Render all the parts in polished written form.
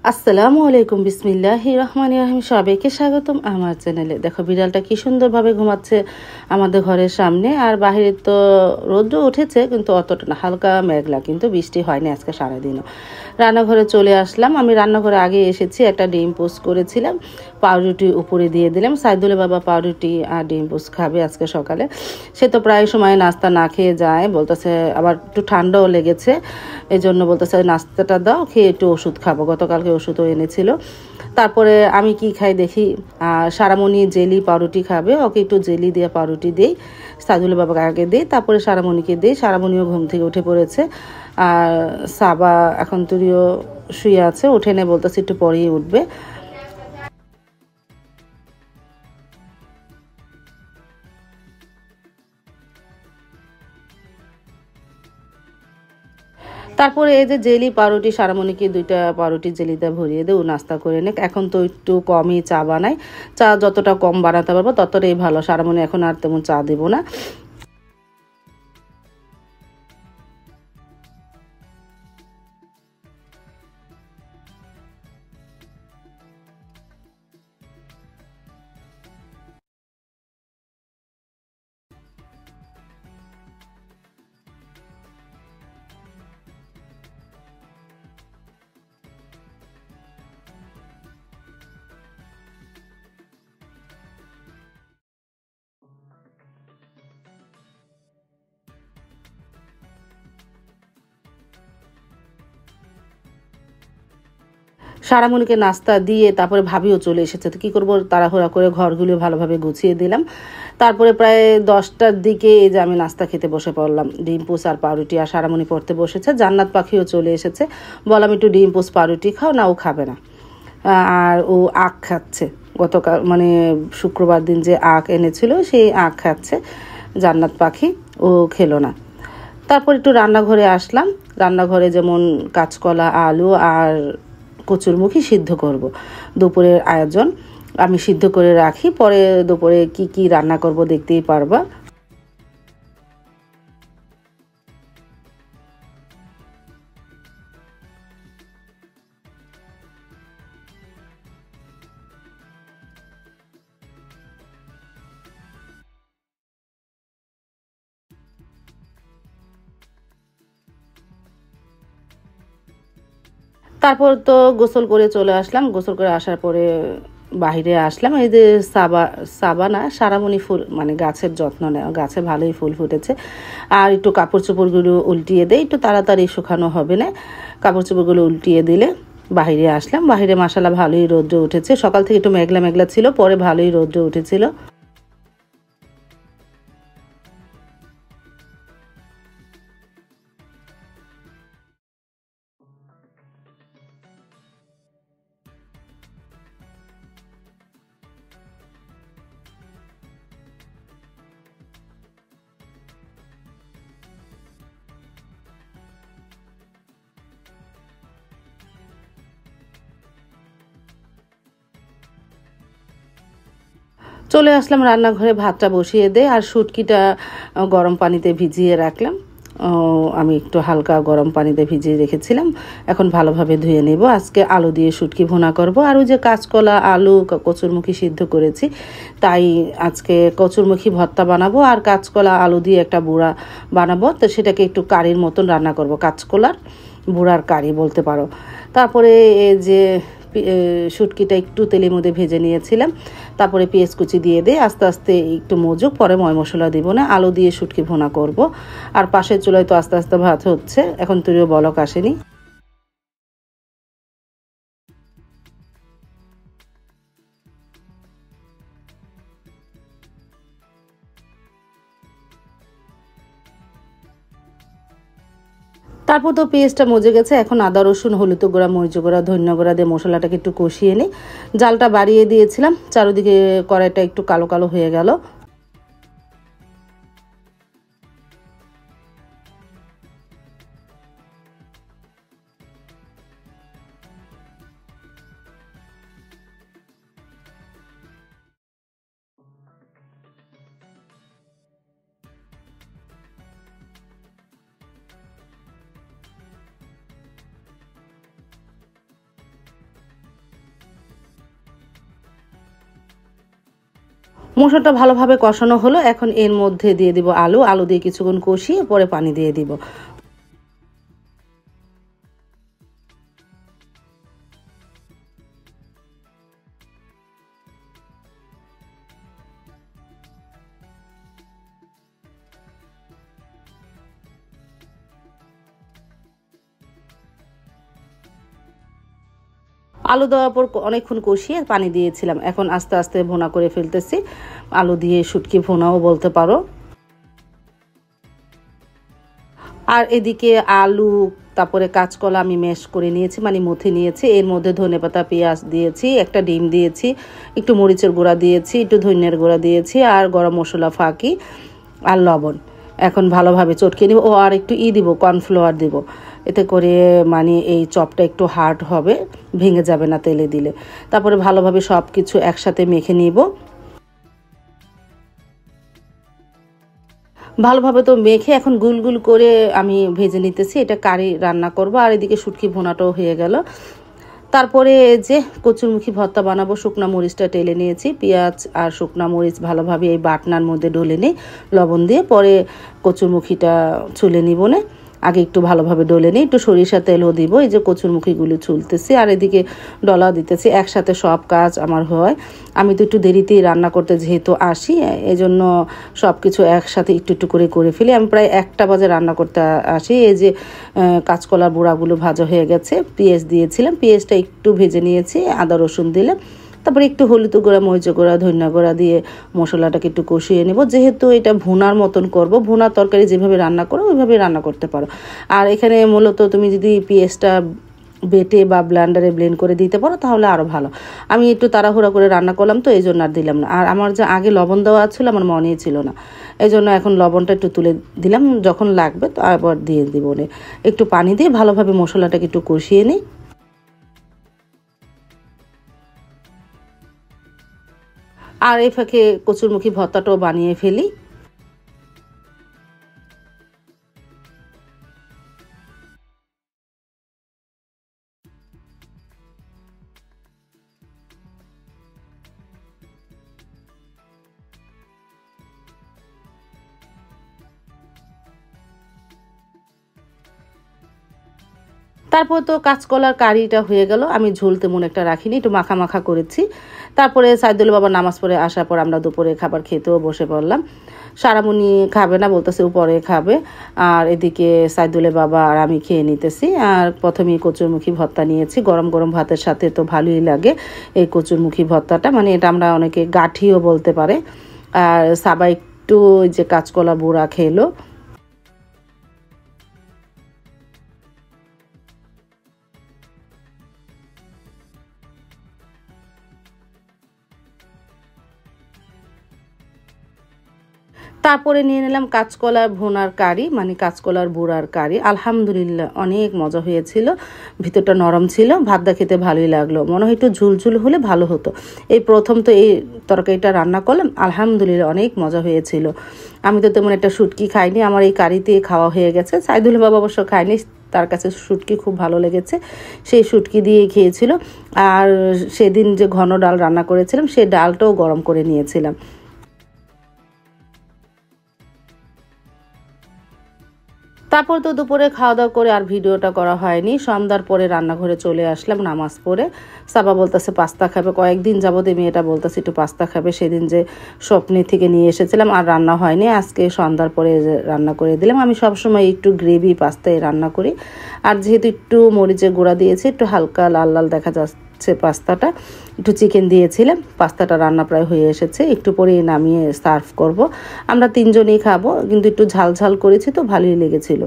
আসসালামু আলাইকুম, বিসমিল্লাহির রহমানির রহিম। সবাইকে স্বাগতম আমার চ্যানেলে। দেখো বিড়ালটা কি সুন্দরভাবে ঘুমাচ্ছে আমাদের ঘরের সামনে। আর বাহিরে তো রৌদ্র উঠেছে, কিন্তু অতটা না, হালকা মেঘলা, কিন্তু বৃষ্টি হয়নি আজকে সারাদিনও। রান্নাঘরে চলে আসলাম। আমি রান্নাঘরে আগে এসেছি, একটা ডিম পোস্ট করেছিলাম, পাউরুটি উপরে দিয়ে দিলাম। সাইদুলের বাবা পাউরুটি আর ডিম পোস্ট খাবে আজকে সকালে। সে তো প্রায় সময় নাস্তা না খেয়ে যায়, বলতেছে আবার একটু ঠান্ডাও লেগেছে, এই জন্য বলতেছে নাস্তাটা দাও, খেয়ে একটু ওষুধ খাবো। গতকালকে ওষুধও এনেছিল। তারপরে আমি কি খাই দেখি, সারামণি জেলি পাউরুটি খাবে, ওকে একটু জেলি দিয়ে পাউরুটি দিই। সাইদুলের বাবাকে আগে দিই, তারপরে সারামণিকে দিই। সারামণিও ঘুম থেকে উঠে পড়েছে। আর সাবা এখন তুরিও শুয়ে আছে, উঠে নে, বলতেছে একটু পরেই উঠবে। তারপরে এই যে জেলি পাউরুটি, সারামণিকে দুইটা পাউরুটি জেলিতে ভরিয়ে দেয়, ও নাস্তা করে নে। এখন তো একটু কমই চা বানাই, চা যতটা কম বানাতে পারবো ততটাই ভালো। সারামণি এখন আর তেমন চা দিব না। সারামণিকে নাস্তা দিয়ে তারপরে ভাবিও চলে এসেছে। তো কী করবো, তাড়াহুড়া করে ঘরগুলো ভালোভাবে গুছিয়ে দিলাম। তারপরে প্রায় 10টার দিকে এই যে আমি নাস্তা খেতে বসে পড়লাম, ডিম পোস আর পাউরুটি। আর সারামণি পড়তে বসেছে, জান্নাত পাখিও চলে এসেছে। বললাম একটু ডিম পোস পাউরুটি খাও, না ও খাবে না। আর ও আখ খাচ্ছে, গতকাল মানে শুক্রবার দিন যে আখ এনেছিল সেই আখ খাচ্ছে জান্নাত পাখি, ও খেলো না। তারপর একটু রান্নাঘরে আসলাম। রান্নাঘরে যেমন কাঁচকলা, আলু আর কচুরমুখী সিদ্ধ করব, দুপুরের আয়োজন আমি সিদ্ধ করে রাখি, পরে দুপুরে কি কি রান্না করব দেখতেই পারবা। তারপর তো গোসল করে চলে আসলাম। গোসল করে আসার পরে বাহিরে আসলাম। এই যে সাবা না, সারামণি ফুল মানে গাছের যত্ন নেয়, গাছে ভালোই ফুল ফুটেছে। আর একটু কাপড় চোপড়গুলো উল্টিয়ে দেয়, একটু তাড়াতাড়ি শুকানো হবে না। কাপড় চোপড়গুলো উল্টিয়ে দিলে বাহিরে আসলাম। বাহিরে মাসালা ভালোই রৌদ্র উঠেছে, সকাল থেকে একটু মেঘলা মেঘলা ছিল, পরে ভালোই রৌদ্র উঠেছিল। চলে আসলাম রান্নাঘরে, ভাতটা বসিয়ে দে আর শুটকিটা গরম পানিতে ভিজিয়ে রাখলাম। আমি একটু হালকা গরম পানিতে ভিজিয়ে রেখেছিলাম, এখন ভালোভাবে ধুয়ে নেব। আজকে আলু দিয়ে শুটকি ভুনা করব। আর ওই যে কাঁচকলা, আলু, কচুরমুখী সিদ্ধ করেছি, তাই আজকে কচুরমুখী ভর্তা বানাবো আর কাঁচকলা আলু দিয়ে একটা বুড়া বানাবো। তো সেটাকে একটু কারির মতন রান্না করব, কাঁচকলার বুড়ার কারি বলতে পারো। তারপরে এই যে শুটকিটা একটু তেলের মধ্যে ভেজে নিয়েছিলাম, তারপরে পেঁয়াজ কুচি দিয়ে দিয়ে আস্তে আস্তে একটু মজুক, পরে ময় মশলা দিব না, আলু দিয়ে শুটকি ভুনা করব। আর পাশের চুলায় তো আস্তে আস্তে ভাত হচ্ছে, এখন তুইও বলক আসেনি। তারপর তো পেঁয়াজটা মজে গেছে, এখন আদা রসুন হলুদ গুঁড়া মরিচ গুঁড়া ধনিয়া গুঁড়া দিয়ে মশলাটাকে একটু কষিয়ে নিই। জালটা বাড়িয়ে দিয়েছিলাম, চারিদিকে কড়াইটা একটু কালো কালো হয়ে গেল। মশলাটা ভালোভাবে কষানো হলো। এখন এর মধ্যে দিয়ে দিব আলু। আলু দিয়ে কিছুক্ষণ কষিয়ে পরে পানি দিয়ে দিব। আলু দেওয়ার পর অনেকক্ষণ কষিয়ে পানি দিয়েছিলাম। এখন আস্তে আস্তে ভুনা করে ফেলতেছি। আলু দিয়ে শুটকি ভুনাও বলতে পারো। আর এদিকে আলু তারপরে কাঁচকলা আমি ম্যাশ করে নিয়েছি, মানে মুথে নিয়েছি। এর মধ্যে ধনেপাতা পেঁয়াজ দিয়েছি, একটা ডিম দিয়েছি, একটু মরিচের গুঁড়া দিয়েছি, একটু ধনিয়ার গুঁড়া দিয়েছি, আর গরম মশলা ফাঁকি আর লবণ। এখন ভালোভাবে চটকে নিব। ও আর একটু দিব, কর্নফ্লাওয়ার দিব। এতে করে মানে এই চপটা একটু হার্ড হবে, ভেঙে যাবে না তেলে দিলে। তারপরে ভালোভাবে সব কিছু একসাথে মেখে নিব। ভালোভাবে তো মেখে এখন গুল গুল করে আমি ভেজে নিতেছি। এটা কারি রান্না করব। আর এদিকে শুটকি ভুনাটাও হয়ে গেল। তারপরে যে কচুরমুখী ভর্তা বানাবো, শুকনা মরিচটা টেলে নিয়েছি। পেঁয়াজ আর শুকনা মরিচ ভালোভাবে এই বাটনার মধ্যে ডলে নিই লবণ দিয়ে। পরে কচুরমুখীটা ছুলে নিব না, আগে একটু ভালোভাবে ডলে নিই। একটু সরিষা তেলও দিব। এই যে কচুরমুখীগুলো ছুলতেছি আর এদিকে ডলা দিতেছি। একসাথে সব কাজ আমার হয়। আমি তো একটু দেরিতেই রান্না করতে যেহেতু আসি, এই জন্য সব কিছু একসাথে একটু একটু করে ফেলি। আমি প্রায় 1টা বাজে রান্না করতে আসি। এই যে কাঁচকলার বড়াগুলো ভাজা হয়ে গেছে। পেঁয়াজ দিয়েছিলাম, পেঁয়াজটা একটু ভেজে নিয়েছি, আদা রসুন দিলে। তারপরে একটু হলুদ গুঁড়া, মরিচ গুঁড়া, ধনিয়া গুঁড়া দিয়ে মশলাটাকে একটু কষিয়ে নেব। যেহেতু এটা ভুনার মতন করব, ভুনার তরকারি যেভাবে রান্না করো ওইভাবে রান্না করতে পারো। আর এখানে মূলত তুমি যদি পেঁয়াজটা বেটে বা ব্লেন্ডারে ব্লেন্ড করে দিতে পারো তাহলে আরও ভালো। আমি একটু তাড়াহুড়া করে রান্না করলাম তো এই জন্য আর দিলাম না। আর আমার যে আগে লবণ দেওয়া ছিল আমার মনেই ছিল না, এই জন্য এখন লবণটা একটু তুলে দিলাম। যখন লাগবে তো আবার দিয়ে দিব। একটু পানি দিয়ে ভালোভাবে মশলাটাকে একটু কষিয়ে নিই। আর এই ফাঁকে কচুরমুখী ভর্তাটাও বানিয়ে ফেলি। তারপর তো কাঁচকলার কারিটা হয়ে গেল। আমি ঝোল তেমন একটা রাখিনি, একটু মাখা মাখা করেছি। তারপরে সাইদুল বাবা নামাজ পড়ে আসার পর আমরা দুপুরে খাবার খেতেও বসে পড়লাম। সারামণি খাবে না, বলতেছে উপরে খাবে। আর এদিকে সাইদুলের বাবা আর আমি খেয়ে নিতেছি। আর প্রথমেই কচুরমুখী ভর্তা নিয়েছি। গরম গরম ভাতের সাথে তো ভালোই লাগে এই কচুরমুখী ভর্তাটা, মানে এটা আমরা অনেকে গাঠিও বলতে পারে। আর সাবা একটু ওই যে কাঁচকলা বুড়া খেলো। তারপরে নিয়ে নিলাম কাঁচকলার ভুনার কারি, মানে কাঁচকলার বুড়ার কারি। আলহামদুলিল্লাহ অনেক মজা হয়েছিল, ভিতরটা নরম ছিল, ভাতটা খেতে ভালোই লাগলো। মনে হয় একটু ঝুলঝুল হলে ভালো হতো। এই প্রথম তো এই তরকারিটা রান্না করলাম, আলহামদুলিল্লাহ অনেক মজা হয়েছিল। আমি তো তেমন একটা শুটকি খাইনি, আমার এই কারিতে খাওয়া হয়ে গেছে। সাইদুল বাবা অবশ্য খায়নি, তার কাছে শুটকি খুব ভালো লেগেছে, সেই শুটকি দিয়ে খেয়েছিল। আর সেদিন যে ঘন ডাল রান্না করেছিলাম সেই ডালটাও গরম করে নিয়েছিলাম। তারপর তো দুপুরে খাওয়া দাওয়া করে আর ভিডিওটা করা হয়নি। সন্ধ্যার পরে রান্নাঘরে চলে আসলাম নামাজ পড়ে। সাবা বলতেছে পাস্তা খাবে, কয়েকদিন যাবত মেয়েটা বলতেছে একটু পাস্তা খাবে। সেদিন যে স্বপ্নে থেকে নিয়ে এসেছিলাম আর রান্না হয়নি, আজকে সন্ধ্যার পরে রান্না করে দিলাম। আমি সবসময় একটু গ্রেভি পাস্তায় রান্না করি। আর যেহেতু একটু মরিচের গুঁড়া দিয়েছি, একটু হালকা লাল লাল দেখা যাচ্ছে পাস্তাটা, একটু চিকেন দিয়েছিলাম। পাস্তাটা রান্না প্রায় হয়ে এসেছে, একটু পরেই নামিয়ে সার্ভ করব। আমরা 3জনই খাবো, কিন্তু একটু ঝাল ঝাল করেছি তো ভালোই লেগেছিল।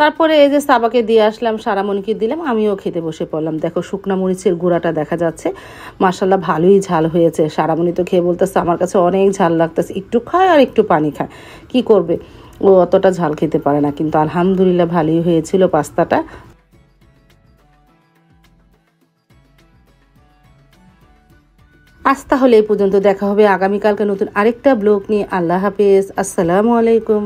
তারপরে এই যে সাবাকে দিয়ে আসলাম, সারামণিকে দিলাম, আমিও খেতে বসে পড়লাম। দেখো শুকনা মরিচের গুঁড়াটা দেখা যাচ্ছে, মাশাল্লাহ ভালোই ঝাল হয়েছে। সারামণি তো খেয়ে বলতেছে আমার কাছে অনেক ঝাল লাগতেছে, একটু খায় আর একটু পানি খায়, কি করবে, ও অতটা ঝাল খেতে পারে না। কিন্তু আলহামদুলিল্লাহ ভালোই হয়েছিল পাস্তাটা। আজ তাহলে এই পর্যন্ত, দেখা হবে আগামীকালকে নতুন আরেকটা ব্লগ নিয়ে। আল্লাহ হাফেজ, আসসালামু আলাইকুম।